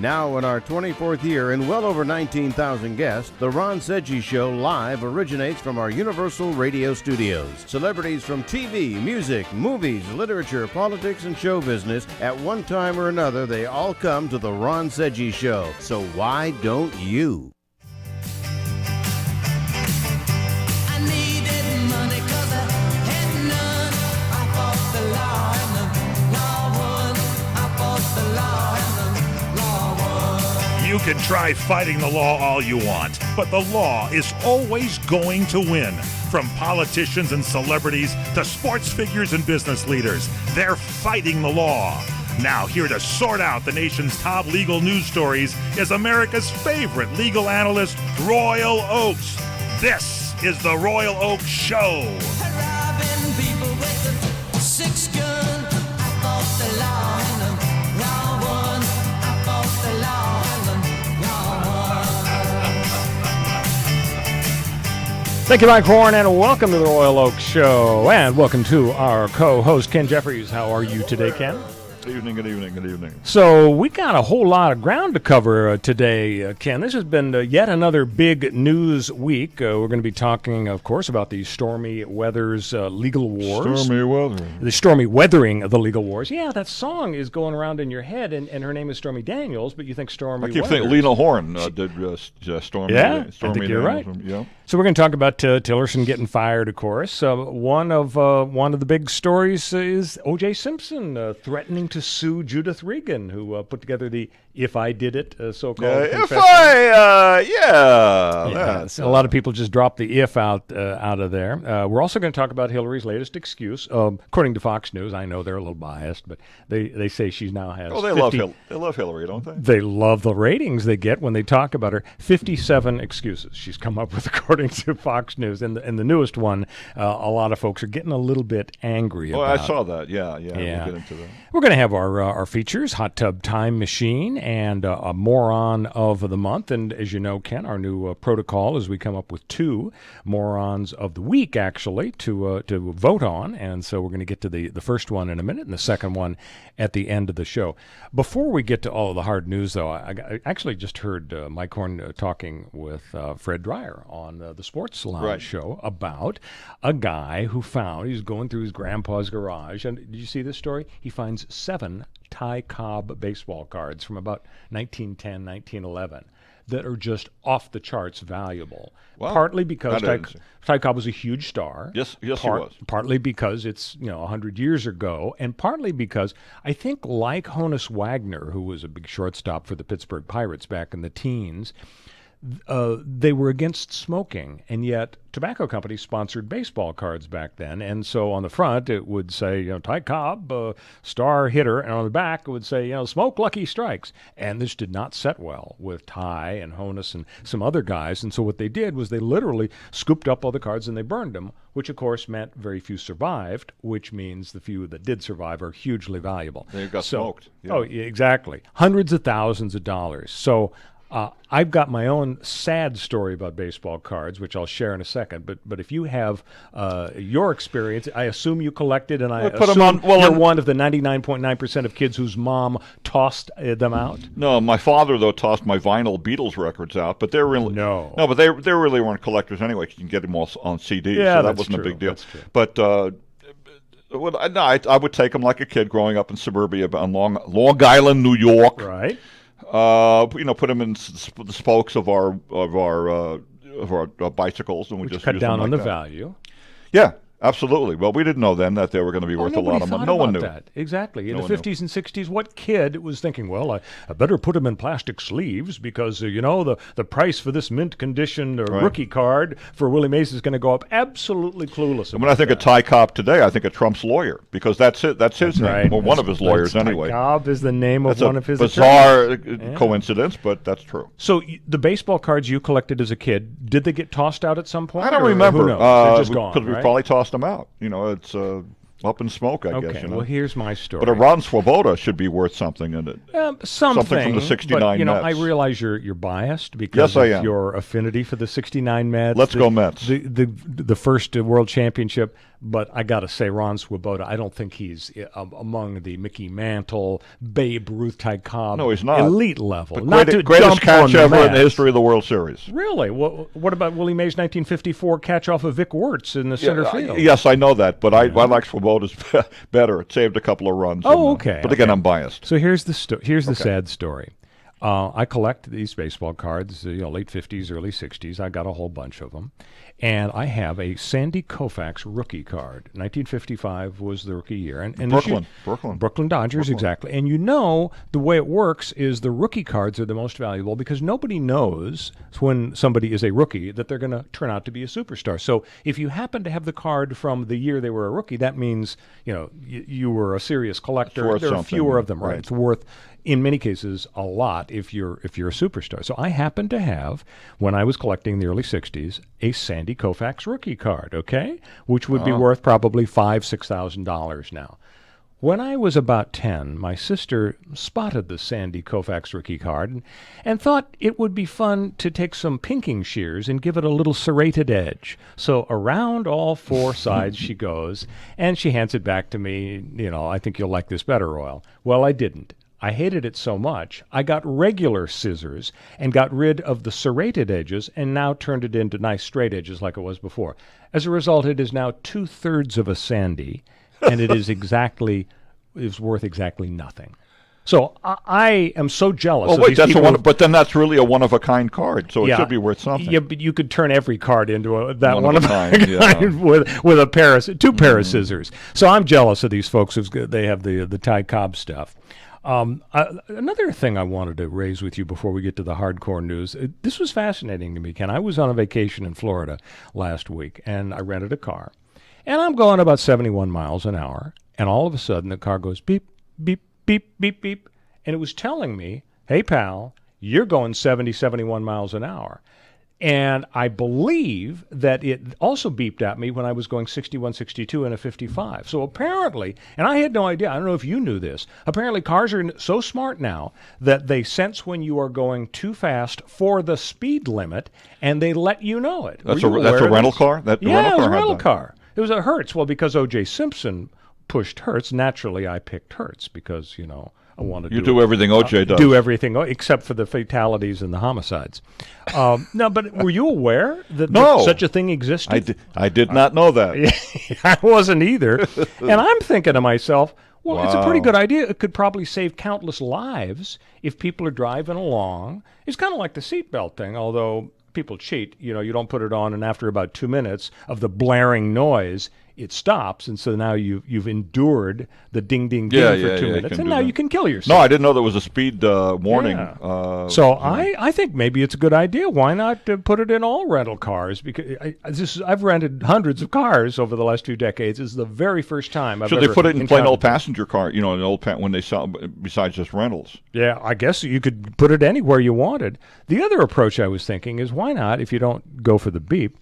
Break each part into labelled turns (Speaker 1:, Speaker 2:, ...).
Speaker 1: Now in our 24th year and well over 19,000 guests, The Ron Sedgy Show Live originates from our Universal Radio studios. Celebrities from TV, music, movies, literature, politics, and show business, at one time or another, they all come to The Ron Sedgy Show. So why don't you?
Speaker 2: You can try fighting the law all you want, but the law is always going to win. From politicians and celebrities to sports figures and business leaders, they're fighting the law. Now, here to sort out the nation's top legal news stories is America's favorite legal analyst, Royal Oakes. This is the Royal Oakes Show.
Speaker 3: Robbing people with a 6-gun. I fought the law and the law won. I fought the law and the
Speaker 4: Thank you, Mike Horn, and welcome to the Royal Oakes Show. And welcome to our co-host, Ken Jeffries. How are you today, Ken?
Speaker 5: Good evening, good evening, good evening.
Speaker 4: So we got a whole lot of ground to cover today, Ken. This has been yet another big news week. We're going to be talking, of course, about the stormy weather's legal wars.
Speaker 5: Stormy weather.
Speaker 4: The stormy weathering of the legal wars. Yeah, that song is going around in your head, and her name is Stormy Daniels, but you think Stormy
Speaker 5: I keep
Speaker 4: Weathers.
Speaker 5: thinking Lena Horne did Stormy.
Speaker 4: Yeah,
Speaker 5: Stormy
Speaker 4: I think you're right.
Speaker 5: Yeah.
Speaker 4: So we're going to talk about Tillerson getting fired, of course. One of the big stories is O.J. Simpson threatening to sue Judith Regan, who put together the "If I Did It" so-called confession. A lot of people just dropped the "if" out of there. We're also going to talk about Hillary's latest excuse. According to Fox News, I know they're a little biased, but they say she now has.
Speaker 5: Oh, they love Hillary, don't they?
Speaker 4: They love the ratings they get when they talk about her. 57 excuses she's come up with, according to Fox News. And the newest one, a lot of folks are getting a little bit angry about.
Speaker 5: Oh, I saw that. Yeah. We'll get into that.
Speaker 4: We're going to have our features, Hot Tub Time Machine, and a Moron of the Month. And as you know, Ken, our new protocol is we come up with 2 Morons of the Week, actually, to vote on. And so we're going to get to the first one in a minute and the second one at the end of the show. Before we get to all of the hard news, though, I actually just heard Mike Horn talking with Fred Dreyer on the Sports Lounge show about a guy who found, he was going through his grandpa's garage, and did you see this story? He finds 7 Ty Cobb baseball cards from about 1910, 1911 that are just off the charts valuable.
Speaker 5: Wow.
Speaker 4: Partly because Ty Cobb was a huge star.
Speaker 5: Yes, he was.
Speaker 4: Partly because it's 100 years ago, and partly because I think, like Honus Wagner, who was a big shortstop for the Pittsburgh Pirates back in the teens, they were against smoking, and yet tobacco companies sponsored baseball cards back then. And so on the front it would say, Ty Cobb, star hitter, and on the back it would say, smoke Lucky Strikes. And this did not set well with Ty and Honus and some other guys. And so what they did was they literally scooped up all the cards and they burned them, which of course meant very few survived, which means the few that did survive are hugely valuable.
Speaker 5: They got smoked. Yeah.
Speaker 4: Oh, yeah, exactly. Hundreds of thousands of dollars. So I've got my own sad story about baseball cards, which I'll share in a second. But if you have your experience, I assume you collected, and I assume you're one of the 99.9% of kids whose mom tossed them out.
Speaker 5: No, my father though tossed my vinyl Beatles records out, but they're really but they really weren't collectors anyway. You can get them all on CDs, so that wasn't a big deal.
Speaker 4: That's true.
Speaker 5: But I would take them like a kid growing up in suburbia on Long Island, New York.
Speaker 4: Right.
Speaker 5: Put them in the spokes of our bicycles, and we just
Speaker 4: cut
Speaker 5: use
Speaker 4: down
Speaker 5: them
Speaker 4: on
Speaker 5: like
Speaker 4: the
Speaker 5: that.
Speaker 4: value.
Speaker 5: Yeah, absolutely. Well, we didn't know then that they were going to be worth a lot of money. No one knew
Speaker 4: that. Exactly. In the 50s and 60s, what kid was thinking, well, I better put them in plastic sleeves because, the price for this mint condition rookie card for Willie Mays is going to go up. Absolutely clueless.
Speaker 5: And when I think of Ty Cobb today, I think of Trump's lawyer because that's it. That's his name.
Speaker 4: Right.
Speaker 5: Well, one of his lawyers anyway.
Speaker 4: Ty Cobb is the name of one of his
Speaker 5: bizarre
Speaker 4: attorneys.
Speaker 5: coincidence, but that's true.
Speaker 4: So the baseball cards you collected as a kid, did they get tossed out at some point?
Speaker 5: I don't remember.
Speaker 4: Who knows? They're just gone,
Speaker 5: because we
Speaker 4: right?
Speaker 5: probably tossed them out. It's up in smoke, I guess.
Speaker 4: Okay, well, here's my story.
Speaker 5: But a Ron Swoboda should be worth something in it.
Speaker 4: Something
Speaker 5: from the 69
Speaker 4: but, you know,
Speaker 5: Mets.
Speaker 4: I realize you're biased because
Speaker 5: I
Speaker 4: of
Speaker 5: am.
Speaker 4: your affinity for the 69 Mets.
Speaker 5: Let's go Mets.
Speaker 4: The first world championship. But I got to say, Ron Swoboda, I don't think he's among the Mickey Mantle, Babe Ruth, Ty Cobb.
Speaker 5: No, he's not.
Speaker 4: Elite level.
Speaker 5: The greatest catch ever in the history of the World Series.
Speaker 4: Really? What about Willie Mays' 1954 catch off of Vic Wirtz in the center field?
Speaker 5: Yes, I know that, but I like Swoboda's better. It saved a couple of runs.
Speaker 4: Okay.
Speaker 5: But again, I'm biased.
Speaker 4: So here's the sad story. I collect these baseball cards, late 50s, early 60s. I got a whole bunch of them. And I have a Sandy Koufax rookie card. 1955 was the rookie year. And Brooklyn Dodgers, exactly. And the way it works is the rookie cards are the most valuable because nobody knows when somebody is a rookie that they're going to turn out to be a superstar. So if you happen to have the card from the year they were a rookie, that means, you were a serious collector. There are fewer of them, right? It's worth, in many cases, a lot if you're a superstar. So I happen to have, when I was collecting in the early 60s, a Sandy Koufax rookie card, okay? Which would be worth probably $5,000-$6,000 now. When I was about 10, my sister spotted the Sandy Koufax rookie card and thought it would be fun to take some pinking shears and give it a little serrated edge. So around all four sides she goes, and she hands it back to me. I think you'll like this better, Royal. Well, I didn't. I hated it so much, I got regular scissors and got rid of the serrated edges and now turned it into nice straight edges like it was before. As a result, it is now 2/3 of a Sandy, and it is worth exactly nothing. So I am so jealous.
Speaker 5: Oh, wait, but then that's really a one-of-a-kind card, so it should be worth something.
Speaker 4: Yeah, but you could turn every card into one-of-a-kind with a pair of two pair of scissors. So I'm jealous of these folks. They have the Ty Cobb stuff. Another thing I wanted to raise with you before we get to the hardcore news. This was fascinating to me, Ken. I was on a vacation in Florida last week, and I rented a car. And I'm going about 71 miles an hour, and all of a sudden the car goes beep, beep, beep, beep, beep. And it was telling me, hey, pal, you're going 71 miles an hour. And I believe that it also beeped at me when I was going 61, 62 in a 55. So apparently, and I had no idea, I don't know if you knew this, apparently cars are so smart now that they sense when you are going too fast for the speed limit, and they let you know it.
Speaker 5: That's a rental car?
Speaker 4: It was a rental car. It was a Hertz. Well, because O.J. Simpson pushed Hertz, naturally I picked Hertz because, I want to
Speaker 5: do everything OJ does.
Speaker 4: Do everything except for the fatalities and the homicides. No, but were you aware that such a thing existed?
Speaker 5: I did not know that.
Speaker 4: I wasn't either. And I'm thinking to myself, well, It's a pretty good idea. It could probably save countless lives if people are driving along. It's kind of like the seatbelt thing, although people cheat. You don't put it on, and after about 2 minutes of the blaring noise, it stops, and so now you've endured the ding ding ding for 2 minutes, and now you can kill yourself.
Speaker 5: No, I didn't know there was a speed warning.
Speaker 4: So I think maybe it's a good idea. Why not put it in all rental cars? Because I've rented hundreds of cars over the last few decades. This is the very first time I've ever.
Speaker 5: Should they put it in plain old passenger car? An old when they sell besides just rentals.
Speaker 4: Yeah, I guess you could put it anywhere you wanted. The other approach I was thinking is why not, if you don't go for the beep,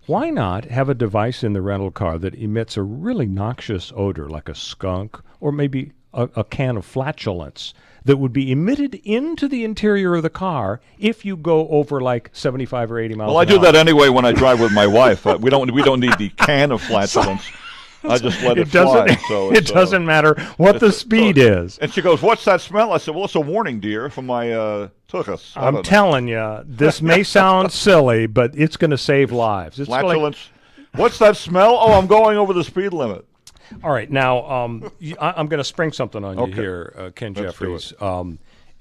Speaker 4: why not have a device in the rental car that emits a really noxious odor like a skunk or maybe a can of flatulence that would be emitted into the interior of the car if you go over like 75 or 80 miles an hour?
Speaker 5: Well, I do that anyway when I drive with my wife. We don't need the can of flatulence. I just let it fly. So
Speaker 4: it doesn't matter what the speed is.
Speaker 5: And she goes, "What's that smell?" I said, "Well, it's a warning, dear, from my tuchus."
Speaker 4: I'm telling you, this may sound silly, but it's going to save lives. It's
Speaker 5: flatulence. What's that smell? Oh, I'm going over the speed limit.
Speaker 4: All right, now I'm going to spring something on you here, Ken Jeffries.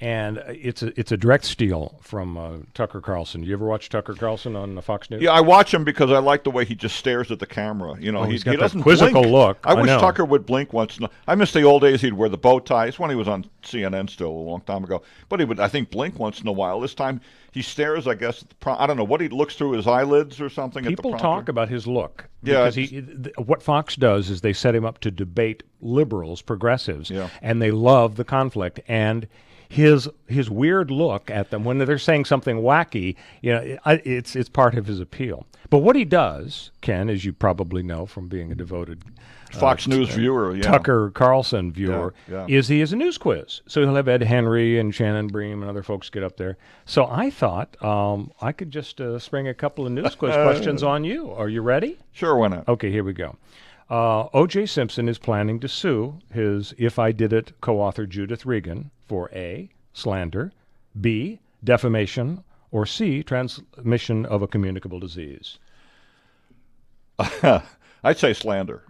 Speaker 4: And it's a direct steal from Tucker Carlson. You ever watch Tucker Carlson on Fox News?
Speaker 5: Yeah, I watch him because I like the way he just stares at the camera.
Speaker 4: He's got
Speaker 5: he doesn't
Speaker 4: that quizzical
Speaker 5: blink.
Speaker 4: look.
Speaker 5: I wish Tucker would blink once. I miss the old days. He'd wear the bow ties when he was on CNN still a long time ago. But he would, I think, blink once in a while. This time he stares, I guess, I don't know, what he looks through his eyelids or something.
Speaker 4: People talk about his look.
Speaker 5: Yeah.
Speaker 4: Because what Fox does is they set him up to debate liberals, progressives, and they love the conflict. And his weird look at them when they're saying something wacky, it's part of his appeal. But what he does, Ken, as you probably know from being a devoted
Speaker 5: Fox News viewer,
Speaker 4: Tucker Carlson viewer,
Speaker 5: Yeah.
Speaker 4: is he is a news quiz. So he'll have Ed Henry and Shannon Bream and other folks get up there. So I thought I could just spring a couple of news quiz questions on you. Are you ready?
Speaker 5: Sure, why not?
Speaker 4: Okay, here we go. O.J. Simpson is planning to sue his If I Did It co-author Judith Regan for A, slander, B, defamation, or C, transmission of a communicable disease.
Speaker 5: I'd say slander.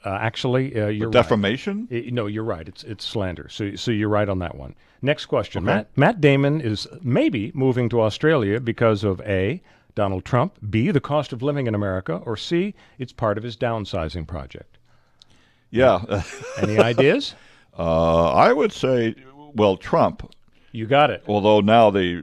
Speaker 4: Actually, you're
Speaker 5: defamation?
Speaker 4: right. No, you're right. It's slander. So you're right on that one. Next question.
Speaker 5: Okay.
Speaker 4: Matt Damon is maybe moving to Australia because of A, Donald Trump, B, the cost of living in America, or C, it's part of his downsizing project.
Speaker 5: Yeah.
Speaker 4: Any ideas?
Speaker 5: I would say, well, Trump.
Speaker 4: You got it.
Speaker 5: Although now the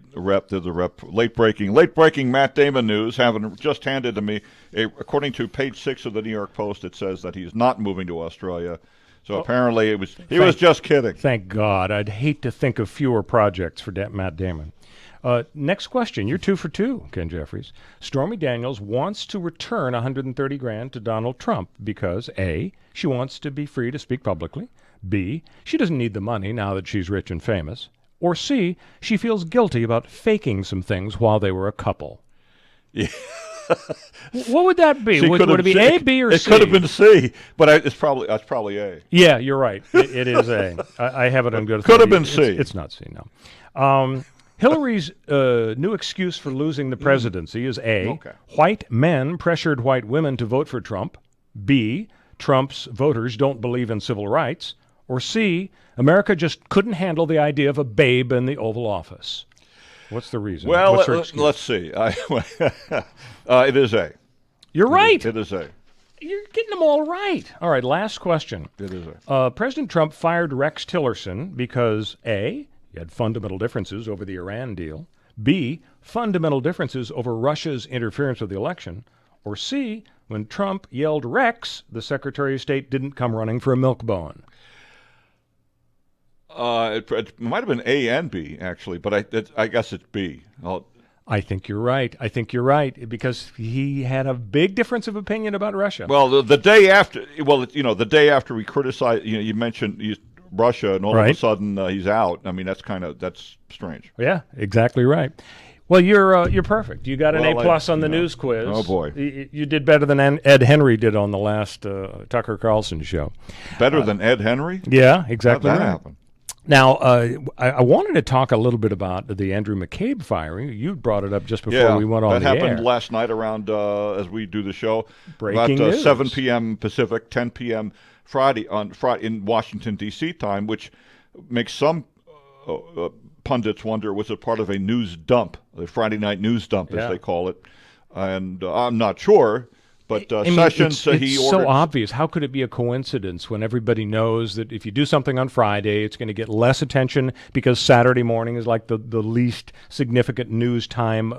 Speaker 5: late breaking Matt Damon news, having just handed to me, according to page 6 of the New York Post, it says that he's not moving to Australia. So apparently he was just kidding.
Speaker 4: Thank God. I'd hate to think of fewer projects for Matt Damon. Next question. You're 2 for 2, Ken Jeffries. Stormy Daniels wants to return $130,000 to Donald Trump because A, she wants to be free to speak publicly. B, she doesn't need the money now that she's rich and famous. Or C, she feels guilty about faking some things while they were a couple.
Speaker 5: Yeah.
Speaker 4: What would that be? Would it be A, B, or C?
Speaker 5: It could have been C, but it's probably A.
Speaker 4: Yeah, you're right. It is A. I have it on good authority.
Speaker 5: Could have been C.
Speaker 4: It's not C, no. Hillary's new excuse for losing the presidency is A,
Speaker 5: Okay.
Speaker 4: White men pressured white women to vote for Trump. B, Trump's voters don't believe in civil rights. Or C, America just couldn't handle the idea of a babe in the Oval Office. What's the reason?
Speaker 5: Well,
Speaker 4: What's her excuse?
Speaker 5: let's see. It is A.
Speaker 4: You're right.
Speaker 5: It is A.
Speaker 4: You're getting them all right. All right, last question.
Speaker 5: It is A.
Speaker 4: President Trump fired Rex Tillerson because A, he had fundamental differences over the Iran deal. B, fundamental differences over Russia's interference with the election. Or C, when Trump yelled Rex, the Secretary of State didn't come running for a milk bone.
Speaker 5: It might have been A and B, actually, but I guess it's B.
Speaker 4: I think you're right, because he had a big difference of opinion about Russia.
Speaker 5: Well, the day after we criticized, you mentioned Russia, and all of a sudden he's out. I mean, that's strange.
Speaker 4: Yeah, exactly right. Well, you're perfect. You got an A+ on the news quiz.
Speaker 5: Oh boy,
Speaker 4: you did better than Ed Henry did on the last Tucker Carlson show.
Speaker 5: Better than Ed Henry?
Speaker 4: Yeah, exactly.
Speaker 5: How'd that
Speaker 4: right.
Speaker 5: happen?
Speaker 4: Now, I wanted to talk a little bit about the Andrew McCabe firing. You brought it up just before we went on the air.
Speaker 5: That happened last night around, as we do the show,
Speaker 4: Breaking
Speaker 5: about
Speaker 4: news.
Speaker 5: 7 p.m. Pacific, 10 p.m. Friday in Washington, D.C. time, which makes some pundits wonder, was it part of a news dump, the Friday night news dump, as they call it? And I'm not sure. But Sessions,
Speaker 4: it's
Speaker 5: he ordered.
Speaker 4: so obvious. How could it be a coincidence when everybody knows that if you do something on Friday, it's going to get less attention because Saturday morning is like the least significant news time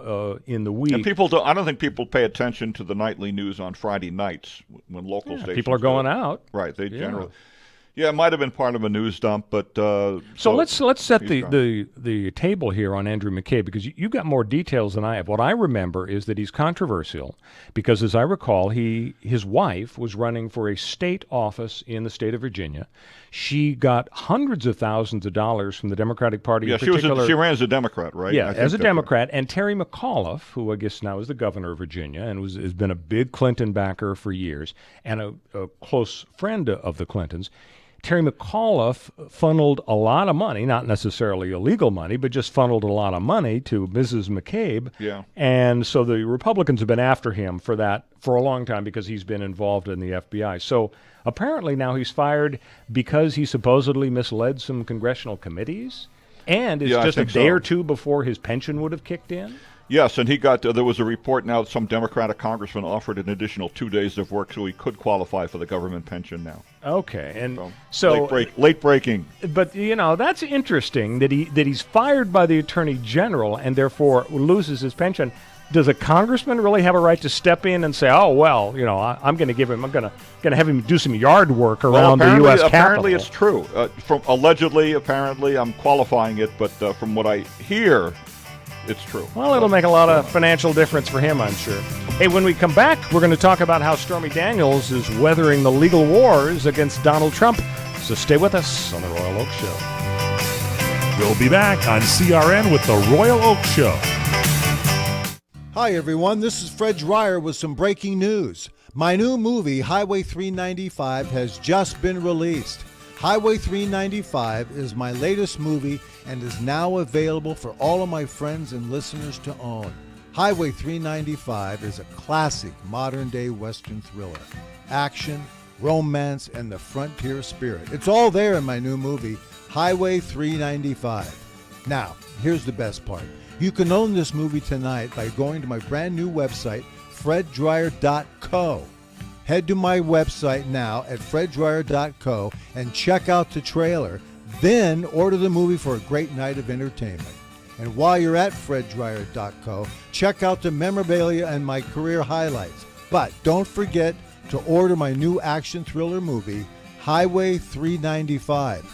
Speaker 4: in the week?
Speaker 5: And I don't think people pay attention to the nightly news on Friday nights when local stations.
Speaker 4: People are going out.
Speaker 5: Right. They generally. Yeah, it might have been part of a news dump, but
Speaker 4: so let's set the table here on Andrew McCabe, because you got more details than I have. What I remember is that he's controversial because, as I recall, his wife was running for a state office in the state of Virginia. She got hundreds of thousands of dollars from the Democratic Party.
Speaker 5: Yeah, she ran as a Democrat, right?
Speaker 4: Yeah, as a Democrat. And Terry McAuliffe, who I guess now is the governor of Virginia and has been a big Clinton backer for years and a close friend of the Clintons. Terry McAuliffe funneled a lot of money, not necessarily illegal money, but just funneled a lot of money to Mrs. McCabe.
Speaker 5: Yeah.
Speaker 4: And so the Republicans have been after him for that for a long time because he's been involved in the FBI. So apparently now he's fired because he supposedly misled some congressional committees. And it's just a day or two before his pension would have kicked in.
Speaker 5: Yes, and there was a report now that some Democratic congressman offered an additional 2 days of work, so he could qualify for the government pension now.
Speaker 4: Okay, and so
Speaker 5: late breaking.
Speaker 4: But that's interesting that he's fired by the Attorney General and therefore loses his pension. does a congressman really have a right to step in and say, "Oh well, I'm going to have him do some yard work around the U.S. Capitol"?
Speaker 5: Apparently, it's true. From apparently, I'm qualifying it, but from what I hear, it's true.
Speaker 4: Well, it'll make a lot of financial difference for him, I'm sure. Hey, when we come back, we're going to talk about how Stormy Daniels is weathering the legal wars against Donald Trump. So stay with us on the Royal Oak Show.
Speaker 2: We'll be back on CRN with the Royal Oak Show.
Speaker 6: Hi, everyone. This is Fred Dreyer with some breaking news. My new movie, Highway 395, has just been released. Highway 395 is my latest movie and is now available for all of my friends and listeners to own. Highway 395 is a classic modern-day Western thriller. Action, romance, and the frontier spirit. It's all there in my new movie, Highway 395. Now, here's the best part. You can own this movie tonight by going to my brand new website, freddryer.co. Head to my website now at freddryer.co and check out the trailer. Then order the movie for a great night of entertainment. And while you're at freddryer.co, check out the memorabilia and my career highlights. But don't forget to order my new action thriller movie, Highway 395.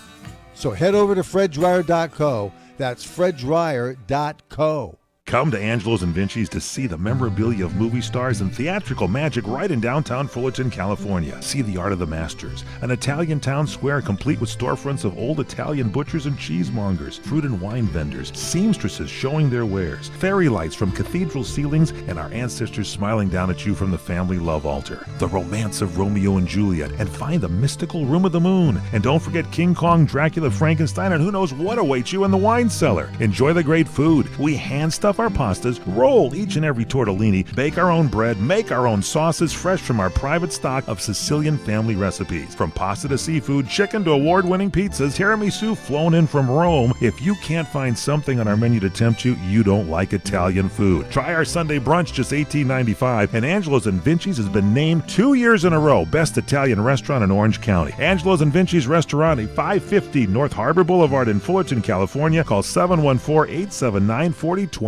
Speaker 6: So head over to freddryer.co. That's freddryer.co.
Speaker 2: Come to Angelo's and Vinci's to see the memorabilia of movie stars and theatrical magic right in downtown Fullerton, California. See the art of the masters, an Italian town square complete with storefronts of old Italian butchers and cheesemongers, fruit and wine vendors, seamstresses showing their wares, fairy lights from cathedral ceilings, and our ancestors smiling down at you from the family love altar. The romance of Romeo and Juliet, and find the mystical Room of the Moon. And don't forget King Kong, Dracula, Frankenstein, and who knows what awaits you in the wine cellar. Enjoy the great food. We hand stuff our pastas, roll each and every tortellini, bake our own bread, make our own sauces fresh from our private stock of Sicilian family recipes. From pasta to seafood, chicken to award-winning pizzas, tiramisu flown in from Rome. If you can't find something on our menu to tempt you, you don't like Italian food. Try our Sunday brunch, just $18.95, and Angelo's and Vinci's has been named 2 years in a row Best Italian Restaurant in Orange County. Angelo's and Vinci's Restaurant, 550 North Harbor Boulevard in Fullerton, California. Call 714-879-4022.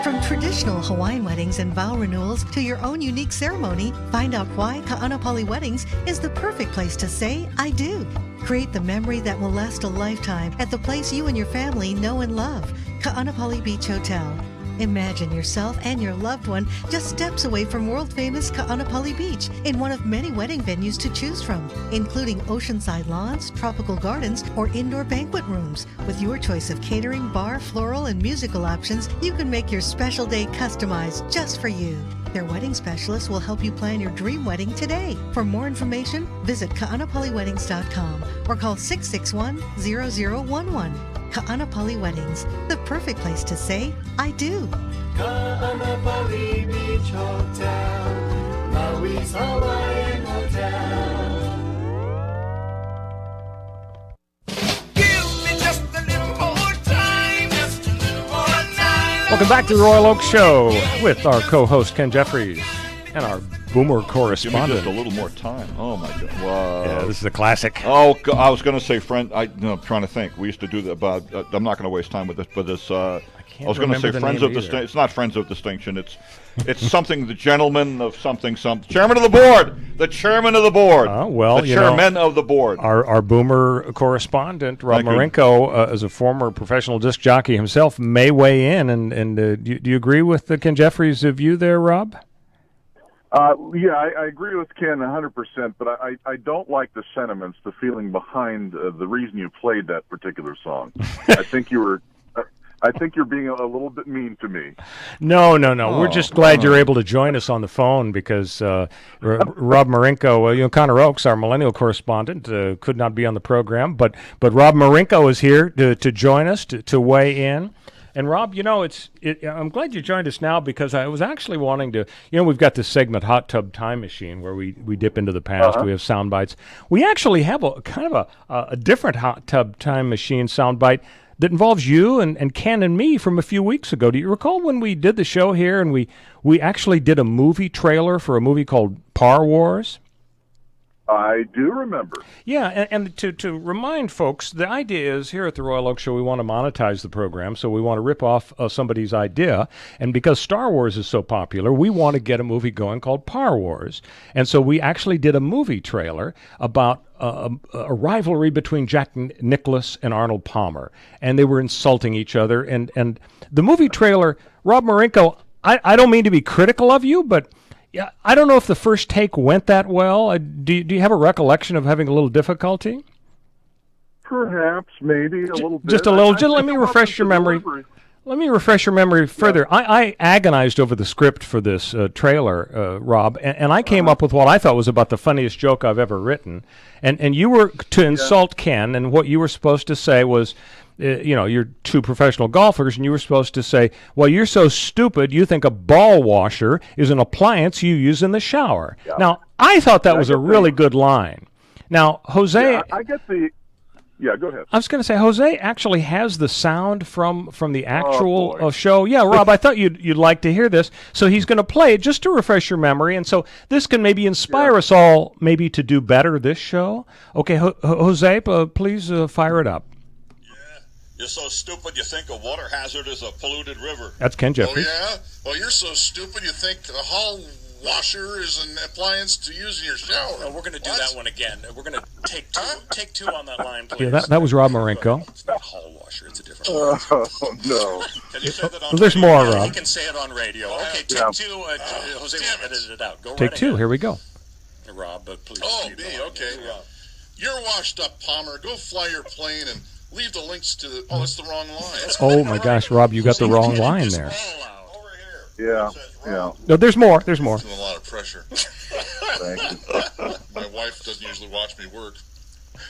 Speaker 7: From traditional Hawaiian weddings and vow renewals to your own unique ceremony, find out why Ka'anapali Weddings is the perfect place to say, I do. Create the memory that will last a lifetime at the place you and your family know and love, Ka'anapali Beach Hotel. Imagine yourself and your loved one just steps away from world-famous Ka'anapali Beach in one of many wedding venues to choose from, including oceanside lawns, tropical gardens, or indoor banquet rooms. With your choice of catering, bar, floral, and musical options, you can make your special day customized just for you. Their wedding specialist will help you plan your dream wedding today. For more information, visit ka'anapaliweddings.com or call 661-0011. Ka'anapali Weddings, the perfect place to say, I do.
Speaker 3: Ka'anapali Beach Hotel, Maui's Hawaiian Hotel. Give me just a little more time, just a little more time.
Speaker 4: Welcome back to the Royal Oak Show with our co-host Ken Jeffries and our Boomer correspondent.
Speaker 5: Give me just a little more time. Oh my God! Wow.
Speaker 4: Yeah, this is a classic.
Speaker 5: Oh, I was going to say, friend. I'm trying to think. We used to do that. About. I'm not going to waste time with this. But this. I was going to say Friends of Distinction. It's not Friends of Distinction. It's something. The gentleman of something. Chairman of the board. The chairman of the board.
Speaker 4: Well,
Speaker 5: the chairman of the board.
Speaker 4: Our Boomer correspondent, Rob Marinko, as a former professional disc jockey himself, may weigh in. And do you agree with Ken Jeffries' view there, Rob?
Speaker 8: Yeah, I agree with Ken 100%, but I don't like the sentiments, the feeling behind the reason you played that particular song. I think you're being a little bit mean to me.
Speaker 4: No. We're just glad you're able to join us on the phone because Rob Marinko, Connor Oakes, our millennial correspondent, could not be on the program, but Rob Marinko is here to join us to weigh in. And Rob, I'm glad you joined us now because I was actually wanting to, we've got this segment, Hot Tub Time Machine, where we dip into the past. We have sound bites. We actually have a kind of a different Hot Tub Time Machine sound bite that involves you and Ken and me from a few weeks ago. Do you recall when we did the show here and we actually did a movie trailer for a movie called Par Wars?
Speaker 8: I do remember.
Speaker 4: Yeah, and to remind folks, the idea is here at the Royal Oak Show, we want to monetize the program, so we want to rip off somebody's idea. And because Star Wars is so popular, we want to get a movie going called Par Wars. And so we actually did a movie trailer about a rivalry between Jack Nicklaus and Arnold Palmer. And they were insulting each other. And the movie trailer, Rob Marinko, I don't mean to be critical of you, but yeah, I don't know if the first take went that well. Do you have a recollection of having a little difficulty?
Speaker 8: Perhaps, maybe a little bit.
Speaker 4: Just a little. Just let me refresh your memory. Let me refresh your memory further. Yeah. I agonized over the script for this trailer, Rob, and I came up with what I thought was about the funniest joke I've ever written. And you were to insult Ken, and what you were supposed to say was, you're two professional golfers, and you were supposed to say, well, you're so stupid, you think a ball washer is an appliance you use in the shower. Yeah. Now, I thought that was a really good line. Now, Jose...
Speaker 8: Yeah, I get the... Yeah, go ahead.
Speaker 4: I was going to say, Jose actually has the sound from the actual show. Yeah, Rob, I thought you'd like to hear this. So he's going to play it just to refresh your memory, and so this can maybe inspire us all maybe to do better this show. Okay, Jose, please fire it up.
Speaker 9: You're so stupid you think a water hazard is a polluted river.
Speaker 4: That's Ken Jeffries.
Speaker 9: Oh, yeah? Well, you're so stupid you think a hall washer is an appliance to use in your shower.
Speaker 10: No, we're going to do that one again. We're going to take two. Take two on that line, please.
Speaker 4: Yeah, that was Rob Marinko.
Speaker 10: It's not hall washer. It's a different one.
Speaker 8: Oh, no.
Speaker 9: Can you say that on
Speaker 4: well, there's
Speaker 9: radio?
Speaker 4: more,
Speaker 10: Yeah,
Speaker 4: Rob.
Speaker 10: he can say it on radio. Okay, take two. Jose will edit it out. Go
Speaker 4: take
Speaker 10: right
Speaker 4: two.
Speaker 10: ahead.
Speaker 4: Here we go.
Speaker 10: Rob, but please.
Speaker 9: Oh, me. Okay. Rob. You're washed up, Palmer. Go fly your plane and leave the links to the... Oh, that's the wrong line.
Speaker 4: Oh, my gosh, Rob, you got the wrong line there.
Speaker 9: Over here.
Speaker 8: Yeah.
Speaker 4: No, there's more. There's more.
Speaker 9: A lot of pressure.
Speaker 8: Thank you.
Speaker 9: My wife doesn't usually watch me work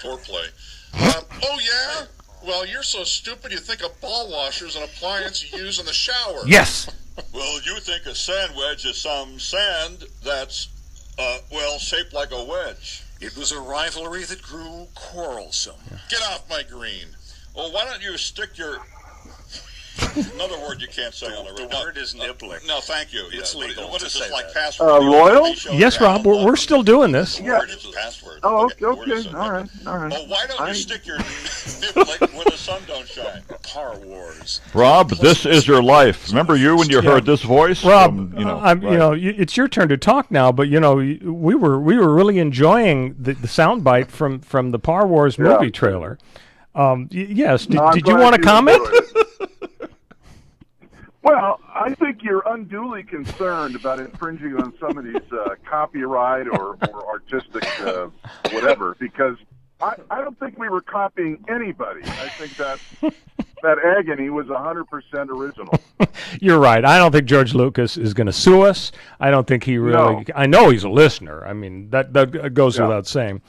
Speaker 9: or play. Oh, yeah? Well, you're so stupid you think a ball washer is an appliance you use in the shower.
Speaker 4: Yes.
Speaker 9: Well, you think a sand wedge is some sand that's, shaped like a wedge.
Speaker 10: It was a rivalry that grew quarrelsome.
Speaker 9: Get off my green. Well, why don't you stick your... Another word you can't say on the radio.
Speaker 10: The word is nibbling.
Speaker 9: No, thank you.
Speaker 10: It's legal
Speaker 9: What
Speaker 10: to
Speaker 9: is
Speaker 10: say
Speaker 9: this, like
Speaker 10: that.
Speaker 9: password?
Speaker 8: Royal?
Speaker 4: Yes, Rob, we're still doing this.
Speaker 8: Yeah.
Speaker 9: Password.
Speaker 8: Oh,
Speaker 9: Okay.
Speaker 8: all right.
Speaker 9: Well, why don't you stick your nibbling where the sun don't shine?
Speaker 10: Par Wars.
Speaker 5: Rob, this is your life. Remember you when you heard this voice?
Speaker 4: Rob,
Speaker 5: Right.
Speaker 4: it's your turn to talk now, but we were really enjoying the soundbite from the Par Wars movie trailer. Yes, did you want to comment?
Speaker 8: Well, I think you're unduly concerned about infringing on somebody's copyright or artistic whatever, because I don't think we were copying anybody. I think that agony was 100% original.
Speaker 4: You're right. I don't think George Lucas is going to sue us. I don't think he really... No. I know he's a listener. I mean, that goes without saying.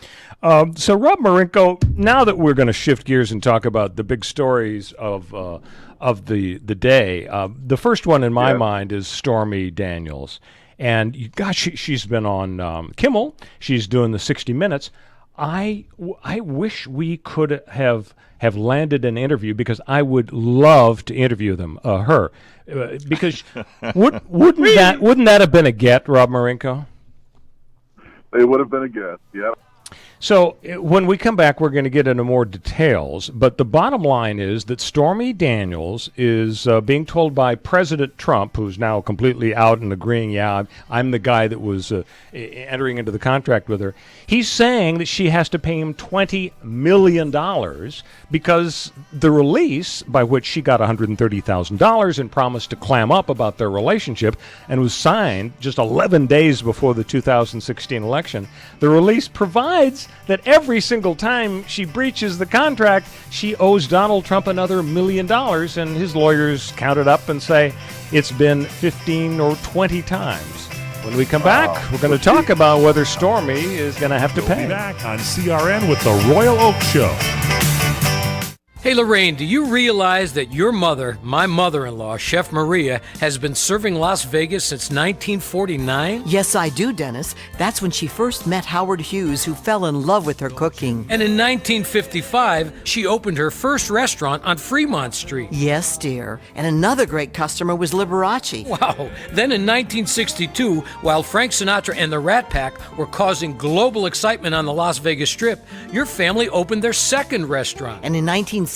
Speaker 4: So, Rob Marinko, now that we're going to shift gears and talk about the big stories of the day, the first one in my mind is Stormy Daniels. And, gosh, she's been on Kimmel. She's doing the 60 Minutes. I wish we could have landed an interview, because I would love to interview her, because wouldn't that have been a get, Rob Marinko?
Speaker 8: It would have been a get, yeah.
Speaker 4: So when we come back, we're going to get into more details. But the bottom line is that Stormy Daniels is being told by President Trump, who's now completely out and agreeing, yeah, I'm the guy that was entering into the contract with her. He's saying that she has to pay him $20 million because the release by which she got $130,000 and promised to clam up about their relationship and was signed just 11 days before the 2016 election, the release provides that every single time she breaches the contract, she owes Donald Trump another $1 million, and his lawyers count it up and say it's been 15 or 20 times. When we come back, we're going to talk about whether Stormy is going to have to pay.
Speaker 2: We'll be back on CRN with the Royal Oak Show.
Speaker 11: Hey, Lorraine, do you realize that your mother, my mother-in-law, Chef Maria, has been serving Las Vegas since 1949?
Speaker 12: Yes, I do, Dennis. That's when she first met Howard Hughes, who fell in love with her cooking.
Speaker 11: And in 1955, she opened her first restaurant on Fremont Street.
Speaker 12: Yes, dear. And another great customer was Liberace.
Speaker 11: Wow. Then in 1962, while Frank Sinatra and the Rat Pack were causing global excitement on the Las Vegas Strip, your family opened their second restaurant.
Speaker 12: And in 1972,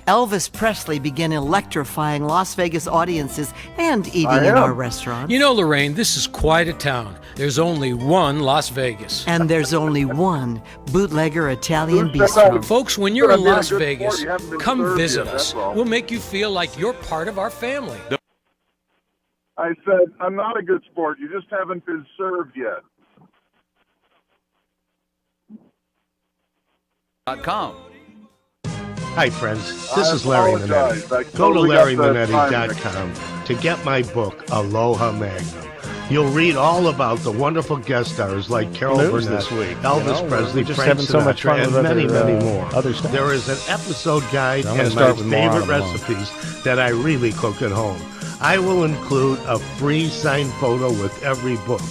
Speaker 12: Elvis Presley began electrifying Las Vegas audiences and eating in our restaurants.
Speaker 11: You know, Lorraine, this is quite a town. There's only one Las Vegas.
Speaker 12: And there's only one bootlegger Italian bistro.
Speaker 11: Folks, when you're in Las Vegas, come visit us. We'll make you feel like you're part of our family.
Speaker 8: I said, I'm not a good sport. You just haven't been served yet.
Speaker 13: .com.
Speaker 14: Hi, friends. This is Larry Minetti. Go to LarryMinetti.com to get my book, Aloha Magnum. You'll read all about the wonderful guest stars like Carol Burnett,
Speaker 4: this week.
Speaker 14: Elvis Presley, Frank Sinatra, and many more. There is an episode guide and my favorite recipes that I really cook at home. I will include a free signed photo with every book.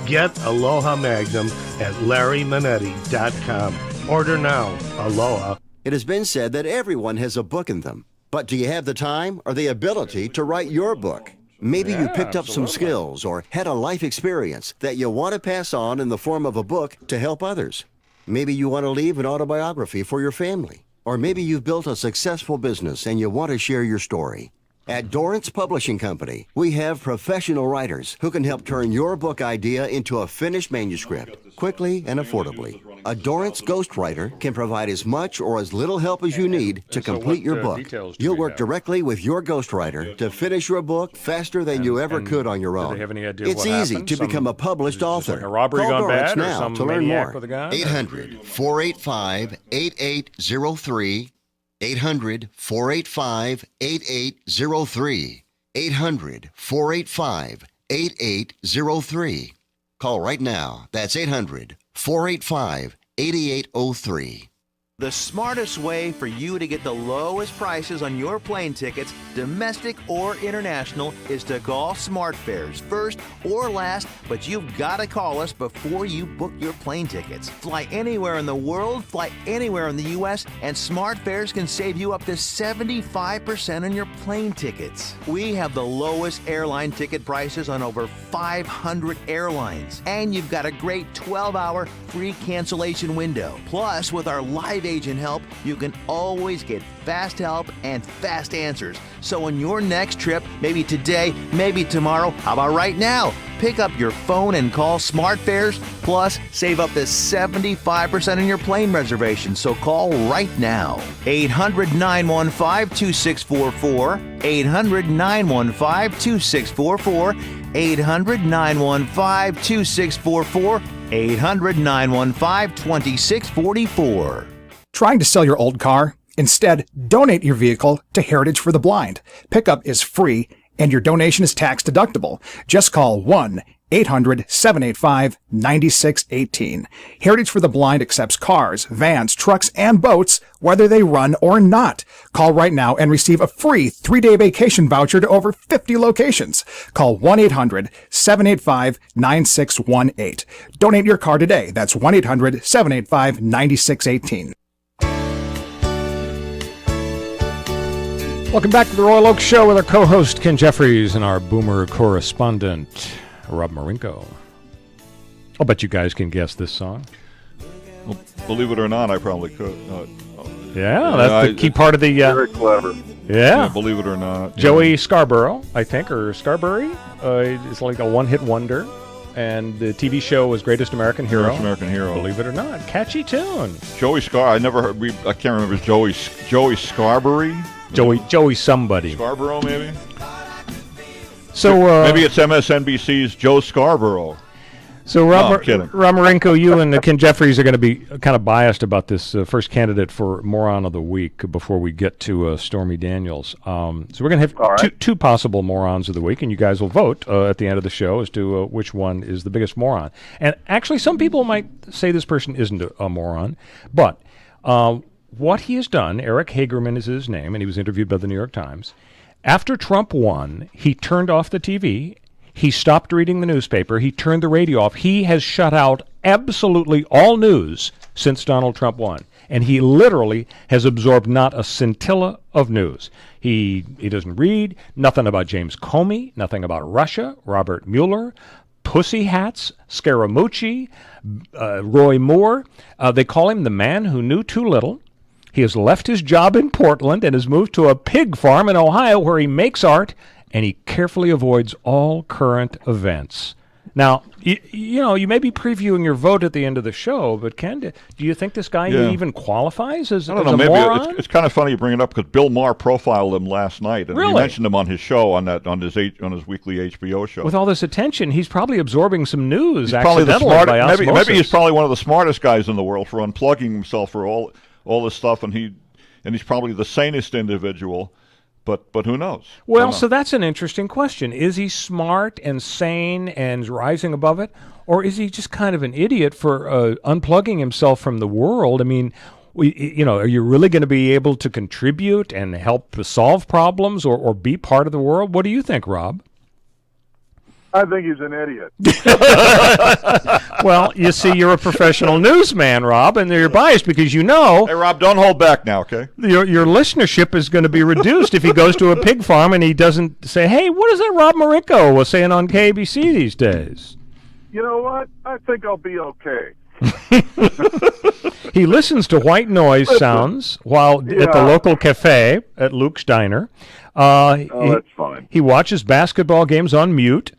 Speaker 14: Get Aloha Magnum at LarryMinetti.com. Order now. Aloha.
Speaker 15: It has been said that everyone has a book in them. But do you have the time or the ability to write your book? Maybe you picked up some skills or had a life experience that you want to pass on in the form of a book to help others. Maybe you want to leave an autobiography for your family. Or maybe you've built a successful business and you want to share your story. At Dorrance Publishing Company, we have professional writers who can help turn your book idea into a finished manuscript quickly and affordably. A Dorrance ghostwriter can provide as much or as little help as you need to complete your book. You'll work directly with your ghostwriter to finish your book faster than you ever could on your own.
Speaker 4: Do they have any idea
Speaker 15: It's
Speaker 4: what
Speaker 15: easy
Speaker 4: happened?
Speaker 15: to become a published author.
Speaker 4: Like a robbery
Speaker 15: Call
Speaker 4: gone
Speaker 15: Dorrance
Speaker 4: bad, or
Speaker 15: now
Speaker 4: some
Speaker 15: to learn
Speaker 4: maniac
Speaker 15: more.
Speaker 4: with a gun?
Speaker 15: 800-485-8803. 800-485-8803. 800-485-8803. Call right now. That's 800-485-8803.
Speaker 16: The smartest way for you to get the lowest prices on your plane tickets, domestic or international, is to call SmartFares first or last, but you've got to call us before you book your plane tickets. Fly anywhere in the world, fly anywhere in the U.S., and SmartFares can save you up to 75% on your plane tickets. We have the lowest airline ticket prices on over 500 airlines, and you've got a great 12-hour free cancellation window. Plus, with our live agent help, you can always get fast help and fast answers. So on your next trip, maybe today, maybe tomorrow, how about right now? Pick up your phone and call SmartFares, plus save up to 75% on your plane reservation. So call right now. 800-915-2644. 800-915-2644. 800-915-2644. 800-915-2644.
Speaker 17: Trying to sell your old car? Instead, donate your vehicle to Heritage for the Blind. Pickup is free and your donation is tax deductible. Just call 1-800-785-9618. Heritage for the Blind accepts cars, vans, trucks, and boats, whether they run or not. Call right now and receive a free 3-day vacation voucher to over 50 locations. Call 1-800-785-9618. Donate your car today. That's 1-800-785-9618.
Speaker 4: Welcome back to the Royal Oak Show with our co-host Ken Jeffries and our boomer correspondent Rob Marinko. I'll bet you guys can guess this song.
Speaker 5: Well, believe it or not, I probably could.
Speaker 4: That's the key part of the...
Speaker 8: very clever.
Speaker 4: Yeah.
Speaker 5: Believe it or not.
Speaker 4: Joey Scarborough, I think, or Scarberry. It's like a one-hit wonder. And the TV show was Greatest American Hero.
Speaker 5: Greatest American Hero.
Speaker 4: Believe it or not. Catchy tune.
Speaker 5: Joey I never heard... I can't remember. Joey Scarberry?
Speaker 4: Joey somebody.
Speaker 5: Scarborough, maybe?
Speaker 4: So
Speaker 5: maybe it's MSNBC's Joe Scarborough.
Speaker 4: So Rob Marinko, you and Ken Jeffries are going to be kind of biased about this first candidate for Moron of the Week before we get to Stormy Daniels. So we're going to have two possible Morons of the Week, and you guys will vote at the end of the show as to which one is the biggest moron. And actually, some people might say this person isn't a moron, but what he has done, Eric Hagerman is his name, and he was interviewed by the New York Times. After Trump won, he turned off the TV. He stopped reading the newspaper. He turned the radio off. He has shut out absolutely all news since Donald Trump won. And he literally has absorbed not a scintilla of news. He doesn't read, nothing about James Comey, nothing about Russia, Robert Mueller, Pussy Hats, Scaramucci, Roy Moore. They call him the man who knew too little. He has left his job in Portland and has moved to a pig farm in Ohio where he makes art, and he carefully avoids all current events. Now, you may be previewing your vote at the end of the show, but Ken, do you think this guy even qualifies as,
Speaker 5: I don't
Speaker 4: as
Speaker 5: know,
Speaker 4: a
Speaker 5: maybe
Speaker 4: moron?
Speaker 5: it's kind of funny you bring it up because Bill Maher profiled him last night, and
Speaker 4: Really?
Speaker 5: he mentioned him on his show on his weekly HBO show.
Speaker 4: With all this attention, he's probably absorbing some news
Speaker 5: He's probably the
Speaker 4: accidentally by osmosis.
Speaker 5: maybe he's probably one of the smartest guys in the world for unplugging himself for all this stuff, and he's probably the sanest individual. But who knows?
Speaker 4: Well, so that's an interesting question. Is he smart and sane and rising above it? Or is he just kind of an idiot for unplugging himself from the world? I mean, are you really going to be able to contribute and help solve problems or be part of the world? What do you think, Rob?
Speaker 8: I think he's an idiot.
Speaker 4: Well, you see, you're a professional newsman, Rob, and you're biased because you know.
Speaker 5: Hey, Rob, don't hold back now, okay?
Speaker 4: Your listenership is going to be reduced if he goes to a pig farm and he doesn't say, "Hey, what is that Rob Marinko was saying on KBC these days?"
Speaker 8: You know what? I think I'll be okay.
Speaker 4: He listens to white noise sounds while at the local cafe at Luke's Diner.
Speaker 8: That's fine.
Speaker 4: He watches basketball games on mute.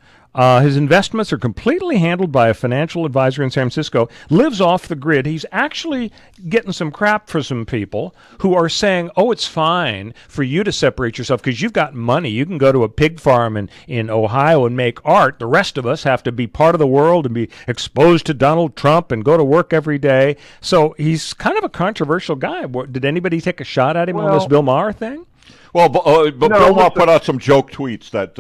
Speaker 4: His investments are completely handled by a financial advisor in San Francisco, lives off the grid. He's actually getting some crap for some people who are saying, oh, it's fine for you to separate yourself because you've got money. You can go to a pig farm in Ohio and make art. The rest of us have to be part of the world and be exposed to Donald Trump and go to work every day. So he's kind of a controversial guy. Did anybody take a shot at him on this Bill Maher thing?
Speaker 5: Well, but Bill Maher put out some joke tweets that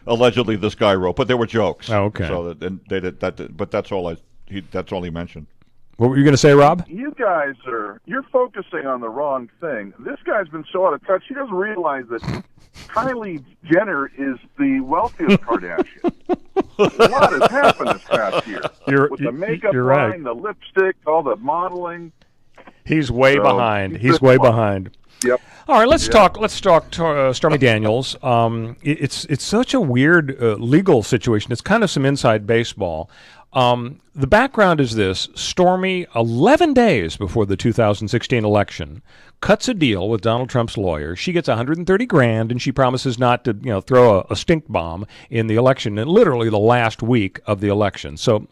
Speaker 5: allegedly this guy wrote, but they were jokes.
Speaker 4: Oh, okay.
Speaker 5: So they did that, but that's all he mentioned.
Speaker 4: What were you going to say, Rob?
Speaker 8: You guys you're focusing on the wrong thing. This guy's been so out of touch. He doesn't realize that Kylie Jenner is the wealthiest Kardashian. A lot has happened this past year. With the makeup line,
Speaker 4: right.
Speaker 8: the lipstick, all the modeling.
Speaker 4: He's way behind. He's way behind.
Speaker 8: Yep.
Speaker 4: All right, let's talk Stormy Daniels. It's such a weird legal situation. It's kind of some inside baseball. The background is this: Stormy, 11 days before the 2016 election, cuts a deal with Donald Trump's lawyer. She gets $130,000, and she promises not to, throw a stink bomb in the election, in literally the last week of the election. So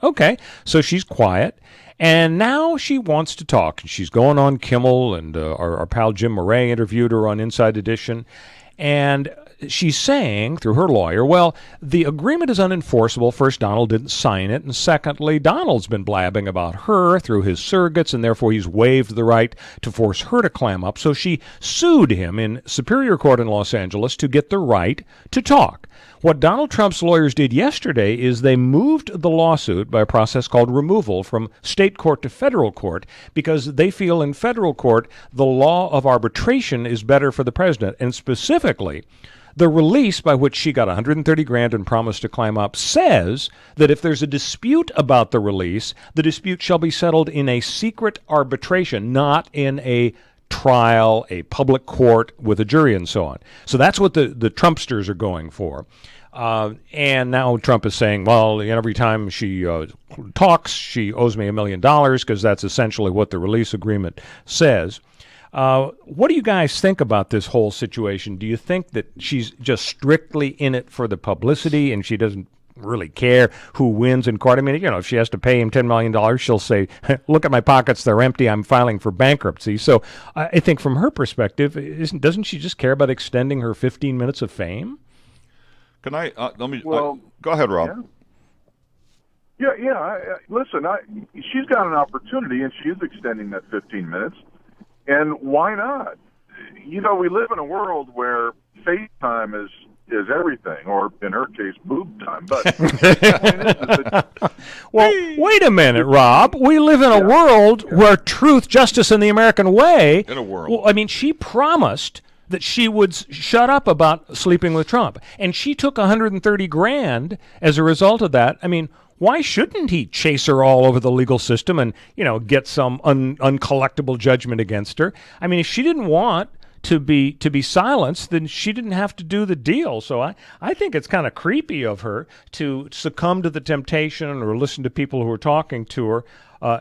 Speaker 4: she's quiet. And now she wants to talk. She's going on Kimmel, and our pal Jim Murray interviewed her on Inside Edition. And she's saying, through her lawyer, well, the agreement is unenforceable. First, Donald didn't sign it. And secondly, Donald's been blabbing about her through his surrogates, and therefore he's waived the right to force her to clam up. So she sued him in Superior Court in Los Angeles to get the right to talk. What Donald Trump's lawyers did yesterday is they moved the lawsuit by a process called removal from state court to federal court because they feel in federal court the law of arbitration is better for the president. And specifically, the release by which she got $130,000 and promised to climb up says that if there's a dispute about the release, the dispute shall be settled in a secret arbitration, not in a trial, a public court with a jury and so on. So that's what the Trumpsters are going for. And now Trump is saying, well, every time she talks, she owes me $1 million because that's essentially what the release agreement says. What do you guys think about this whole situation? Do you think that she's just strictly in it for the publicity and she doesn't really care who wins in court? I mean, if she has to pay him $10 million, she'll say, look at my pockets, they're empty, I'm filing for bankruptcy. So I think from her perspective, doesn't she just care about extending her 15 minutes of fame?
Speaker 5: Can I, go ahead, Rob.
Speaker 8: Yeah. Listen, she's got an opportunity, and she is extending that 15 minutes. And why not? We live in a world where FaceTime is is everything, or in her case, boob time. But the point is
Speaker 4: well, wait a minute, Rob. We live in a world where truth, justice, and the American way.
Speaker 5: In a world.
Speaker 4: Well, I mean, she promised that she would shut up about sleeping with Trump, and she took $130,000 as a result of that. I mean, why shouldn't he chase her all over the legal system and, get some uncollectible judgment against her? I mean, if she didn't want to be silenced, then she didn't have to do the deal. So I think it's kind of creepy of her to succumb to the temptation or listen to people who are talking to her.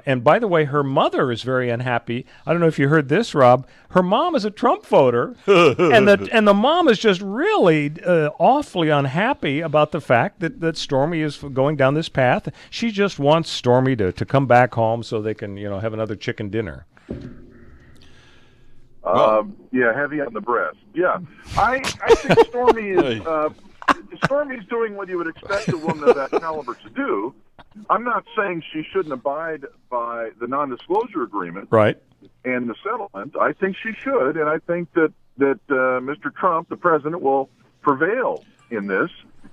Speaker 4: And by the way, her mother is very unhappy. I don't know if you heard this, Rob. Her mom is a Trump voter, and the mom is just really awfully unhappy about the fact that Stormy is going down this path. She just wants Stormy to come back home so they can have another chicken dinner.
Speaker 8: heavy on the breast. Yeah, I think Stormy is Stormy's doing what you would expect a woman of that caliber to do. I'm not saying she shouldn't abide by the non-disclosure agreement,
Speaker 4: right,
Speaker 8: and the settlement. I think she should, and I think that Mr. Trump, the president, will prevail in this.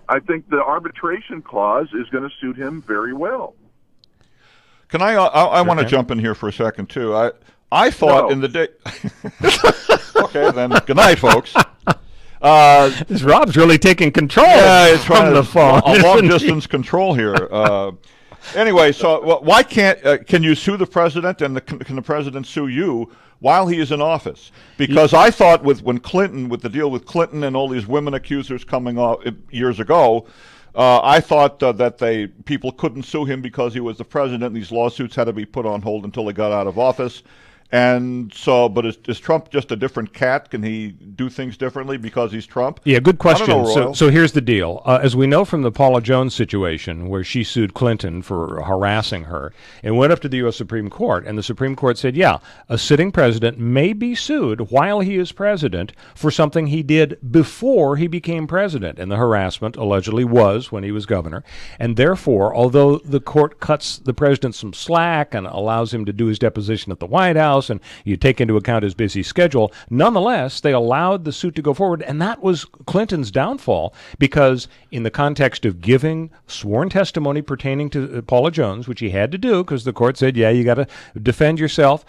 Speaker 8: I think the arbitration clause is going to suit him very well.
Speaker 5: Can I want to jump in here for a second too. I thought in the day. Okay, then. Good night, folks.
Speaker 4: This Rob's really taking control from the phone.
Speaker 5: A long-distance control here. Anyway, so why can you sue the president, and can the president sue you while he is in office? Because I thought with the deal with Clinton and all these women accusers coming off years ago, I thought that people couldn't sue him because he was the president, and these lawsuits had to be put on hold until he got out of office. And so, but is Trump just a different cat? Can he do things differently because he's Trump?
Speaker 4: Yeah, good question.
Speaker 5: I don't know, Royal.
Speaker 4: So here's the deal. As we know from the Paula Jones situation, where she sued Clinton for harassing her, and went up to the U.S. Supreme Court, and the Supreme Court said, yeah, a sitting president may be sued while he is president for something he did before he became president, and the harassment allegedly was when he was governor. And therefore, although the court cuts the president some slack and allows him to do his deposition at the White House, and you take into account his busy schedule, nonetheless, they allowed the suit to go forward, and that was Clinton's downfall, because in the context of giving sworn testimony pertaining to Paula Jones, which he had to do because the court said, yeah, you got to defend yourself,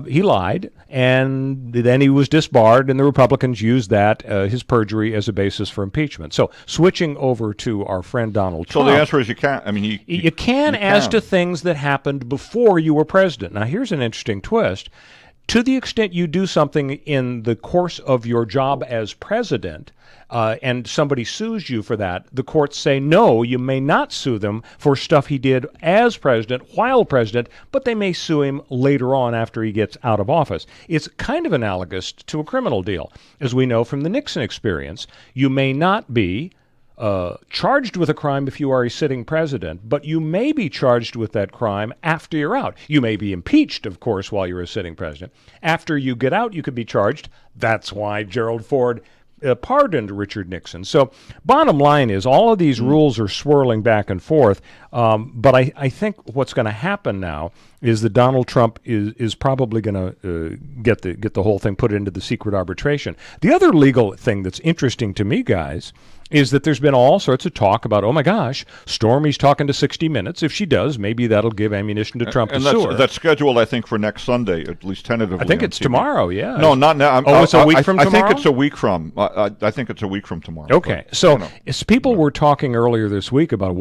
Speaker 4: he lied, and then he was disbarred, and the Republicans used that, his perjury, as a basis for impeachment. So switching over to our friend Donald Trump.
Speaker 5: So the answer is you can't. I mean,
Speaker 4: you can as to things that happened before you were president. Now, here's an interesting twist. To the extent you do something in the course of your job as president, and somebody sues you for that, the courts say, no, you may not sue them for stuff he did as president, while president, but they may sue him later on after he gets out of office. It's kind of analogous to a criminal deal. As we know from the Nixon experience, you may not be charged with a crime if you are a sitting president, but you may be charged with that crime after you're out. You may be impeached, of course, while you're a sitting president. After you get out, you could be charged. That's why Gerald Ford pardoned Richard Nixon. So bottom line is all of these rules are swirling back and forth, but I think what's going to happen now is that Donald Trump is probably going to get the whole thing put into the secret arbitration. The other legal thing that's interesting to me, guys, is that there's been all sorts of talk about, oh my gosh, Stormy's talking to 60 Minutes. If she does, maybe that'll give ammunition to Trump to sue her.
Speaker 5: That's scheduled, I think, for next Sunday, at least tentatively.
Speaker 4: I think it's tomorrow, yeah.
Speaker 5: No, not now.
Speaker 4: It's a week from tomorrow?
Speaker 5: I think it's a week from. I think it's a week from tomorrow.
Speaker 4: Okay, but, so as people were talking earlier this week about,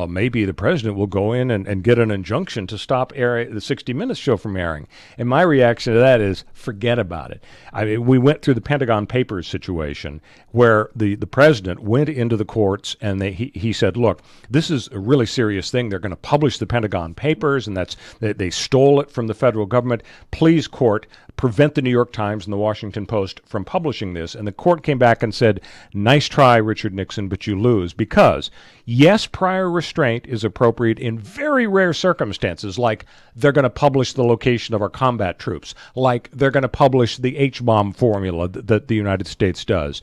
Speaker 4: maybe the president will go in and get an injunction to stop the 60 Minutes show from airing. And my reaction to that is, forget about it. I mean, we went through the Pentagon Papers situation where the president went into the courts and he said, look, this is a really serious thing. They're going to publish the Pentagon Papers, and they stole it from the federal government. Please, court, prevent the New York Times and the Washington Post from publishing this. And the court came back and said, nice try, Richard Nixon, but you lose, because yes, prior restraint is appropriate in very rare circumstances, like they're going to publish the location of our combat troops, like they're going to publish the H-bomb formula that the United States does.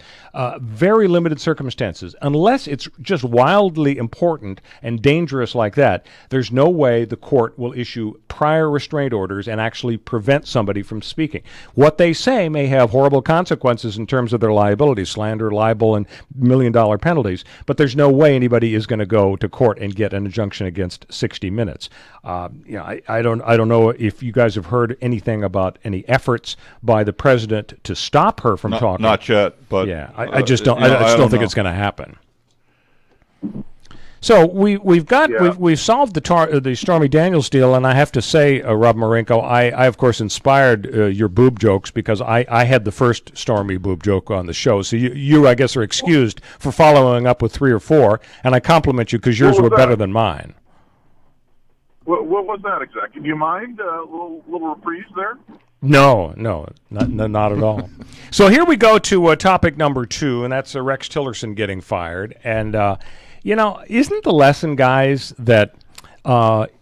Speaker 4: Very limited circumstances. Unless it's just wildly important and dangerous like that, there's no way the court will issue prior restraint orders and actually prevent somebody from speaking. speaking. What they say may have horrible consequences in terms of their liability, slander, libel, and $1 million penalties, but there's no way anybody is going to go to court and get an injunction against 60 Minutes. I don't know if you guys have heard anything about any efforts by the president to stop her from talking.
Speaker 5: Not yet, but
Speaker 4: yeah, I just don't. I just don't think it's going to happen. So we've solved the Stormy Daniels deal, and I have to say, Rob Marinko, I of course inspired your boob jokes because I had the first Stormy boob joke on the show. So you I guess are excused for following up with 3 or 4, and I compliment you because yours were better than mine.
Speaker 8: What was that exactly? Do you mind a little reprise there?
Speaker 4: No, not at all. So here we go to topic number 2, and that's Rex Tillerson getting fired. And, isn't the lesson, guys, that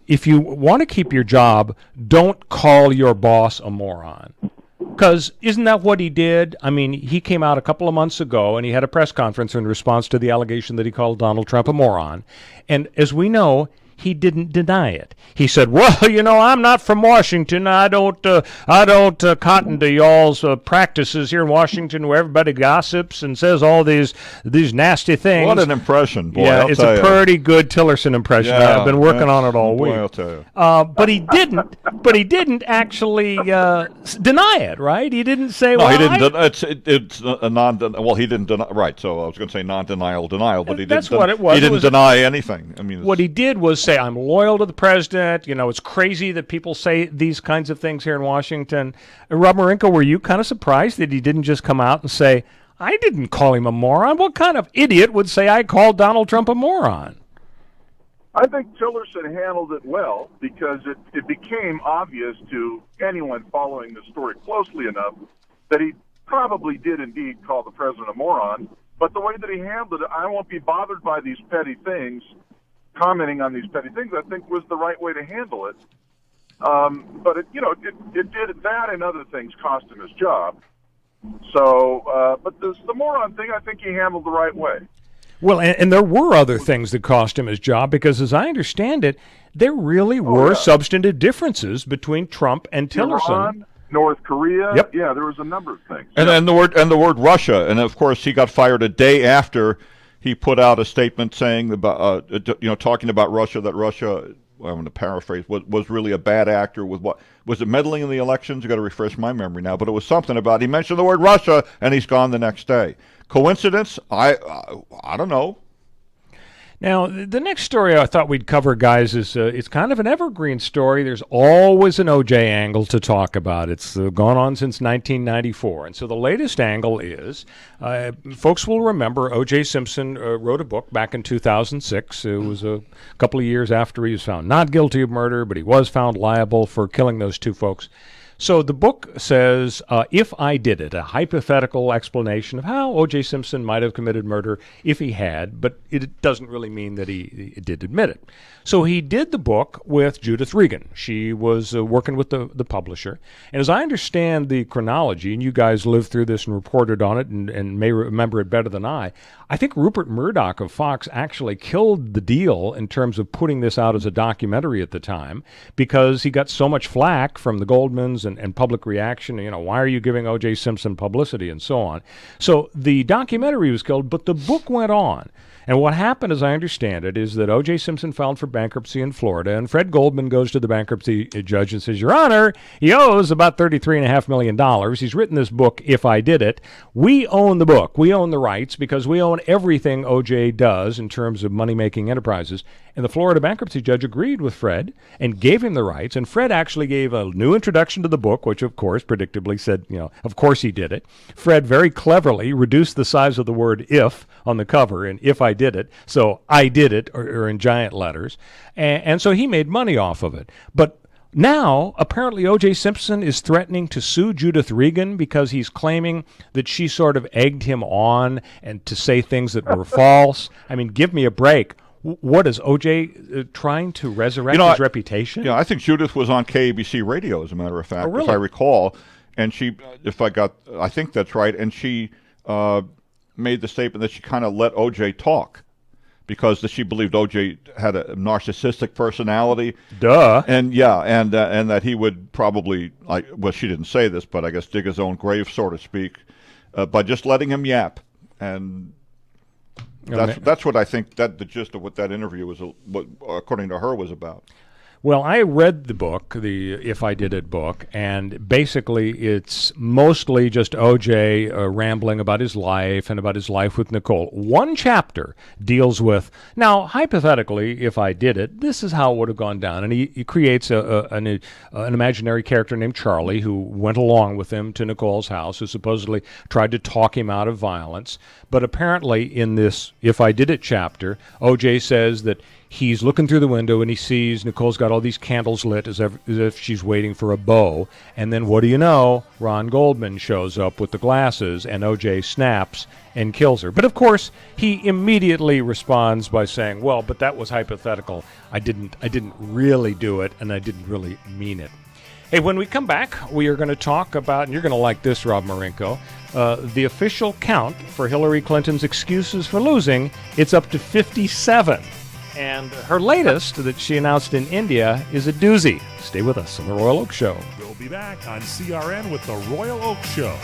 Speaker 4: if you want to keep your job, don't call your boss a moron? Because isn't that what he did? I mean, he came out a couple of months ago, and he had a press conference in response to the allegation that he called Donald Trump a moron. And as we know, he didn't deny it. He said, "Well, I'm not from Washington. I don't cotton to y'all's practices here in Washington, where everybody gossips and says all these nasty things."
Speaker 5: What an impression, boy!
Speaker 4: Yeah,
Speaker 5: I'll
Speaker 4: it's
Speaker 5: tell
Speaker 4: a
Speaker 5: you.
Speaker 4: pretty good Tillerson impression.
Speaker 5: Yeah,
Speaker 4: I've been working on it all
Speaker 5: boy,
Speaker 4: week.
Speaker 5: I'll tell you.
Speaker 4: But he didn't. But he didn't actually deny it, right? He didn't say,
Speaker 5: No,
Speaker 4: "Well,
Speaker 5: he didn't. It's a non. Well, he didn't deny. Right. So I was going to say non-denial, denial, but he
Speaker 4: That's
Speaker 5: didn't.
Speaker 4: what it was.
Speaker 5: He didn't deny anything. I mean,
Speaker 4: what he did was say, "I'm loyal to the president." It's crazy that people say these kinds of things here in Washington. Rob Marinko, were you kind of surprised that he didn't just come out and say, "I didn't call him a moron"? What kind of idiot would say I called Donald Trump a moron?
Speaker 8: I think Tillerson handled it well because it became obvious to anyone following the story closely enough that he probably did indeed call the president a moron. But the way that he handled it, I won't be bothered by these petty things. Commenting on these petty things, I think, was the right way to handle it. But it did that and other things cost him his job. So, but the moron thing, I think he handled the right way.
Speaker 4: Well, and there were other things that cost him his job because, as I understand it, there really were substantive differences between Trump and Tillerson.
Speaker 8: Iran, North Korea.
Speaker 4: Yep.
Speaker 8: Yeah, there was a number of things.
Speaker 5: And then the word Russia, and of course he got fired a day after he put out a statement saying about talking about Russia, that Russia, I'm going to paraphrase, was really a bad actor with what was it, meddling in the elections? You got to refresh my memory now, but it was something about he mentioned the word Russia and he's gone the next day. Coincidence? I don't know.
Speaker 4: Now, the next story I thought we'd cover, guys, is it's kind of an evergreen story. There's always an O.J. angle to talk about. It's gone on since 1994. And so the latest angle is, folks will remember O.J. Simpson wrote a book back in 2006. It was a couple of years after he was found not guilty of murder, but he was found liable for killing those 2 folks. So the book says, If I Did It, a hypothetical explanation of how O.J. Simpson might have committed murder if he had, but it doesn't really mean that he did admit it. So he did the book with Judith Regan. She was working with the publisher. And as I understand the chronology, and you guys lived through this and reported on it and may remember it better than I think Rupert Murdoch of Fox actually killed the deal in terms of putting this out as a documentary at the time because he got so much flack from the Goldmans and public reaction, why are you giving O.J. Simpson publicity and so on. So the documentary was killed, but the book went on. And what happened, as I understand it, is that O.J. Simpson filed for bankruptcy in Florida, and Fred Goldman goes to the bankruptcy judge and says, Your Honor, he owes about $33.5 million. He's written this book, If I Did It. We own the book. We own the rights because we own everything O.J. does in terms of money-making enterprises. And the Florida bankruptcy judge agreed with Fred and gave him the rights, and Fred actually gave a new introduction to the book, which, of course, predictably said, of course he did it. Fred very cleverly reduced the size of the word if on the cover, and If I Did It, so I did it, or in giant letters. And so he made money off of it. But now, apparently, O.J. Simpson is threatening to sue Judith Regan because he's claiming that she sort of egged him on and to say things that were false. I mean, give me a break. What is O.J. trying to resurrect his reputation?
Speaker 5: Yeah, I think Judith was on KABC radio, as a matter of fact,
Speaker 4: really?
Speaker 5: if I recall. And she, I think that's right. And she made the statement that she kind of let O.J. talk. because she believed O.J. had a narcissistic personality.
Speaker 4: Duh.
Speaker 5: And and that he would probably, she didn't say this, but I guess dig his own grave, so to speak, by just letting him yap. And that's what I think that the gist of what that interview was, what according to her, was about.
Speaker 4: Well, I read the book, the If I Did It book, and basically it's mostly just O.J. Rambling about his life and about his life with Nicole. One chapter deals with, now, hypothetically, if I did it, this is how it would have gone down. And he creates an imaginary character named Charlie who went along with him to Nicole's house, who supposedly tried to talk him out of violence. But apparently in this If I Did It chapter, O.J. says that he's looking through the window and he sees Nicole's got all these candles lit as if she's waiting for a beau. And then what do you know? Ron Goldman shows up with the glasses and O.J. snaps and kills her. But of course, he immediately responds by saying, well, but that was hypothetical. I didn't really do it, and I didn't really mean it. Hey, when we come back, we are going to talk about, and you're going to like this, Rob Marinko, the official count for Hillary Clinton's excuses for losing. It's up to 57. And her latest that she announced in India is a doozy. Stay with us on The Royal Oak Show.
Speaker 2: We'll be back on CRN with The Royal Oak Show.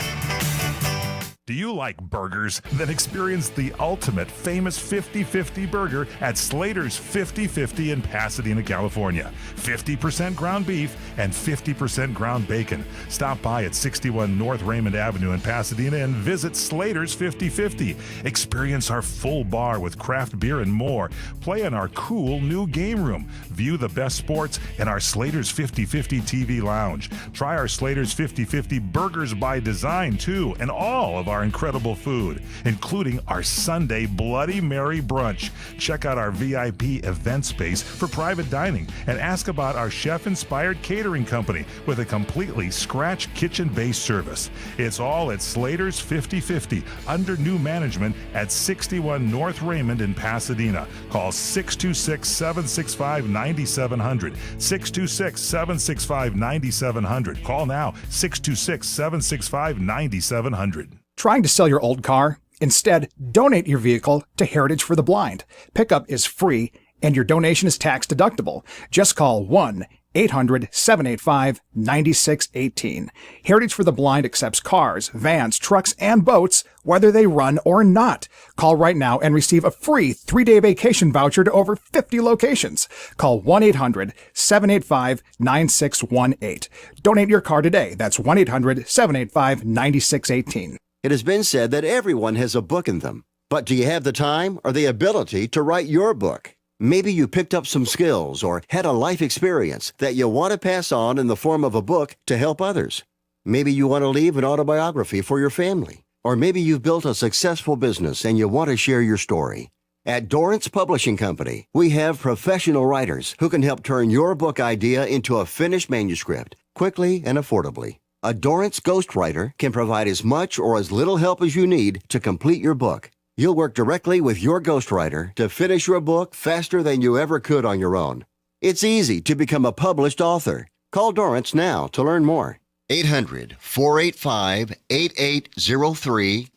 Speaker 2: Do you like burgers? Then experience the ultimate famous 50-50 burger at Slater's 50-50 in Pasadena, California. 50% ground beef and 50% ground bacon. Stop by at 61 North Raymond Avenue in Pasadena and visit Slater's 50-50. Experience our full bar with craft beer and more. Play in our cool new game room. View the best sports in our Slater's 50-50 TV lounge. Try our Slater's 50-50 burgers by design, too, and all of our incredible food, including our Sunday Bloody Mary brunch. Check out our VIP event space for private dining and ask about our chef-inspired catering company with a completely scratch kitchen-based service. It's all at Slater's 50-50 under new management at 61 North Raymond in Pasadena. Call 626-765-9700. 626-765-9700. Call now, 626-765-9700.
Speaker 17: Trying to sell your old car? Instead, donate your vehicle to Heritage for the Blind. Pickup is free, and your donation is tax deductible. Just call 1-800-785-9618. Heritage for the Blind accepts cars, vans, trucks, and boats, whether they run or not. Call right now and receive a free 3-day vacation voucher to over 50 locations. Call 1-800-785-9618. Donate your car today. That's 1-800-785-9618.
Speaker 15: It has been said that everyone has a book in them. But do you have the time or the ability to write your book? Maybe you picked up some skills or had a life experience that you want to pass on in the form of a book to help others. Maybe you want to leave an autobiography for your family. Or maybe you've built a successful business and you want to share your story. At Dorrance Publishing Company, we have professional writers who can help turn your book idea into a finished manuscript quickly and affordably. A Dorrance ghostwriter can provide as much or as little help as you need to complete your book. You'll work directly with your ghostwriter to finish your book faster than you ever could on your own. It's easy to become a published author. Call Dorrance now to learn more. 800-485-8803.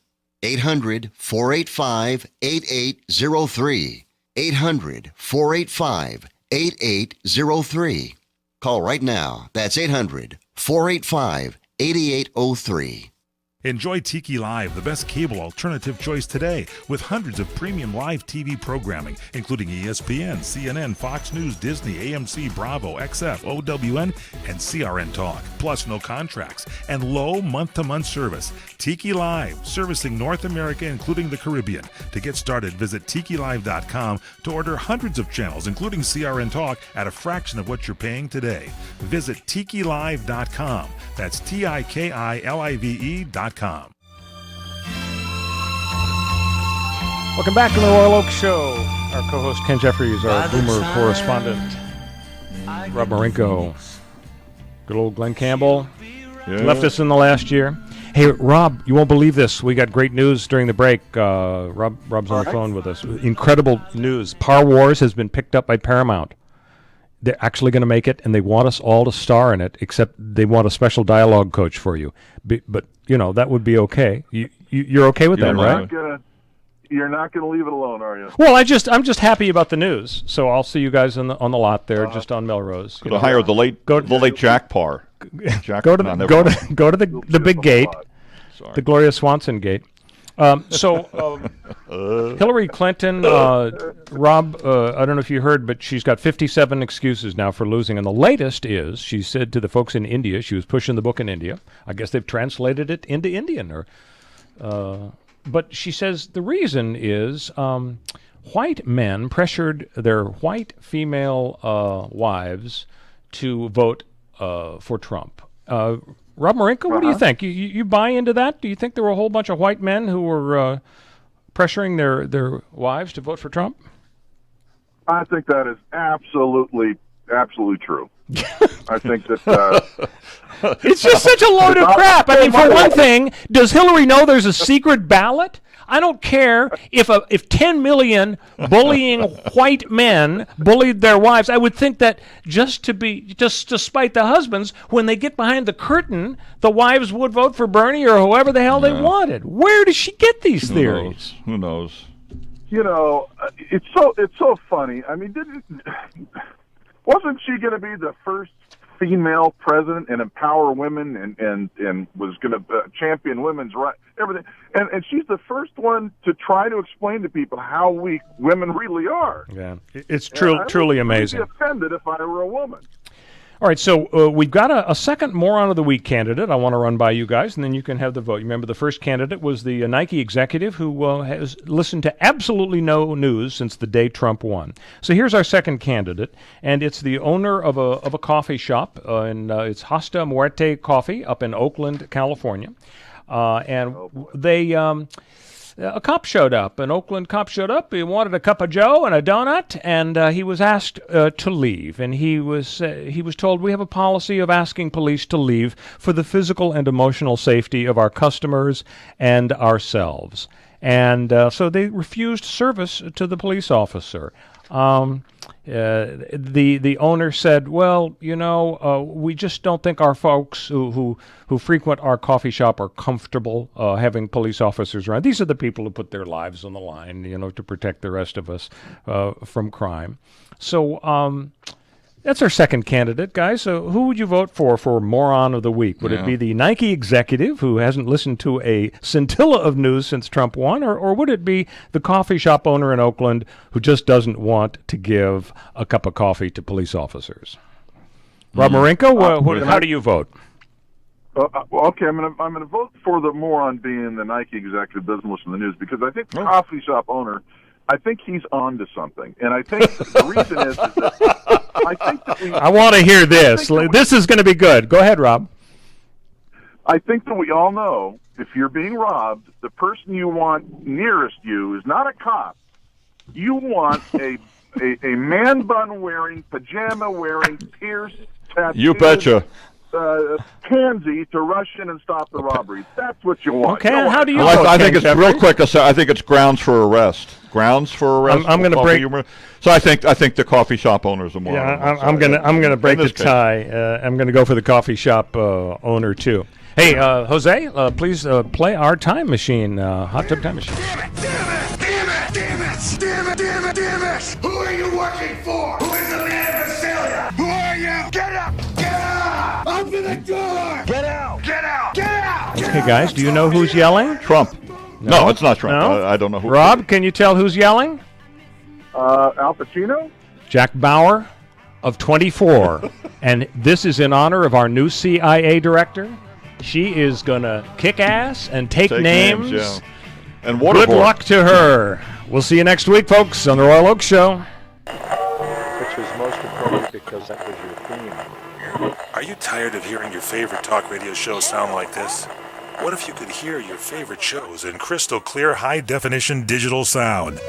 Speaker 15: 800-485-8803. 800-485-8803. Call right now. That's 800-485-8803.
Speaker 2: Enjoy Tiki Live, the best cable alternative choice today, with hundreds of premium live TV programming, including ESPN, CNN, Fox News, Disney, AMC, Bravo, XF, OWN, and CRN Talk. Plus no contracts and low month-to-month service. Tiki Live, servicing North America, including the Caribbean. To get started, visit TikiLive.com to order hundreds of channels, including CRN Talk, at a fraction of what you're paying today. Visit TikiLive.com. That's TikiLive.com.
Speaker 4: Welcome back to the Royal Oak Show. Our co-host Ken Jeffries, our Boomer correspondent, Rob Marinko, good old Glenn Campbell, left us in the last year. Hey, Rob, you won't believe this. We got great news during the break. Rob's on the phone with us. Incredible news. Par Wars has been picked up by Paramount. They're actually going to make it, and they want us all to star in it, except they want a special dialogue coach for you. But you know, that would be okay. You're okay with that, right?
Speaker 8: You're not going to leave it alone, are you?
Speaker 4: Well, I'm just happy about the news. So I'll see you guys on the lot there, just on Melrose.
Speaker 5: Could have hired the late Jack Parr.
Speaker 4: Go to the big gate, the Gloria Swanson gate. Hillary Clinton, Rob, I don't know if you heard, but she's got 57 excuses now for losing. And the latest is she said to the folks in India, she was pushing the book in India. I guess they've translated it into Indian. But she says the reason is white men pressured their white female wives to vote for Trump. Rob Marinko, what do you think? You buy into that? Do you think there were a whole bunch of white men who were pressuring their wives to vote for Trump?
Speaker 8: I think that is absolutely true. I think that
Speaker 4: it's just such a load of crap. I mean, for one thing, does Hillary know there's a secret ballot? I don't care if 10 million bullying white men bullied their wives. I would think that just to spite the husbands, when they get behind the curtain, the wives would vote for Bernie or whoever the hell they wanted. Where does she get these theories?
Speaker 5: Who knows?
Speaker 8: It's so funny. I mean, wasn't she going to be the first female president and empower women and was going to champion women's rights, everything? And she's the first one to try to explain to people how weak women really are.
Speaker 4: Yeah, it's truly amazing.
Speaker 8: I'd be offended if I were a woman.
Speaker 4: All right, so we've got a second Moron of the Week candidate I want to run by you guys, and then you can have the vote. You remember the first candidate was the Nike executive who has listened to absolutely no news since the day Trump won. So here's our second candidate, and it's the owner of a coffee shop, and it's Hasta Muerte Coffee up in Oakland, California. And they... a cop showed up, an Oakland cop showed up. He wanted a cup of joe and a donut, and he was asked to leave. And he was told, we have a policy of asking police to leave for the physical and emotional safety of our customers and ourselves. And so they refused service to the police officer. The owner said, well, we just don't think our folks who frequent our coffee shop are comfortable having police officers around. These are the people who put their lives on the line, to protect the rest of us from crime. So that's our second candidate, guys. So who would you vote for Moron of the Week? Would it be the Nike executive who hasn't listened to a scintilla of news since Trump won, or would it be the coffee shop owner in Oakland who just doesn't want to give a cup of coffee to police officers? Rob Marinko, how do you vote?
Speaker 8: Okay, I'm gonna vote for the moron being the Nike executive doesn't listen to the news, because I think the coffee shop owner, I think he's on to something, and I think the reason is that I think that
Speaker 4: I want to hear this. This is going to be good. Go ahead, Rob.
Speaker 8: I think that we all know if you're being robbed, the person you want nearest you is not a cop. You want a man bun wearing, pajama wearing, pierced, tattooed,
Speaker 5: you betcha,
Speaker 8: pansy to rush in and stop the robbery. That's what you want.
Speaker 4: Okay, and how do you
Speaker 5: vote?
Speaker 4: vote,
Speaker 5: I think it's
Speaker 4: Jeffrey?
Speaker 5: real quick. I think it's grounds for arrest. Grounds for arrest.
Speaker 4: I'm going to break.
Speaker 5: So I think the coffee shop owner is a moron.
Speaker 4: Yeah, I'm going to break the tie. I'm going to go for the coffee shop owner too. Hey, Jose, please play our time machine, hot tub time machine.
Speaker 3: Damn it! Who are you working for? Who is the man of Australia? Who are you? Get up! Get out! Open the door! Get out! Get out! Get out!
Speaker 4: Okay, guys, do you know who's yelling?
Speaker 5: Trump. No, it's not Trump.
Speaker 4: No?
Speaker 5: I don't know who.
Speaker 4: Rob, can you tell who's yelling?
Speaker 8: Al Pacino?
Speaker 4: Jack Bauer of 24. And this is in honor of our new CIA director. She is going to kick ass and take names.
Speaker 5: Yeah. And
Speaker 4: good luck to her. We'll see you next week, folks, on the Royal Oak Show.
Speaker 13: Which was most appropriate because that was your theme.
Speaker 2: Are you tired of hearing your favorite talk radio show sound like this? What if you could hear your favorite shows in crystal clear, high-definition digital sound?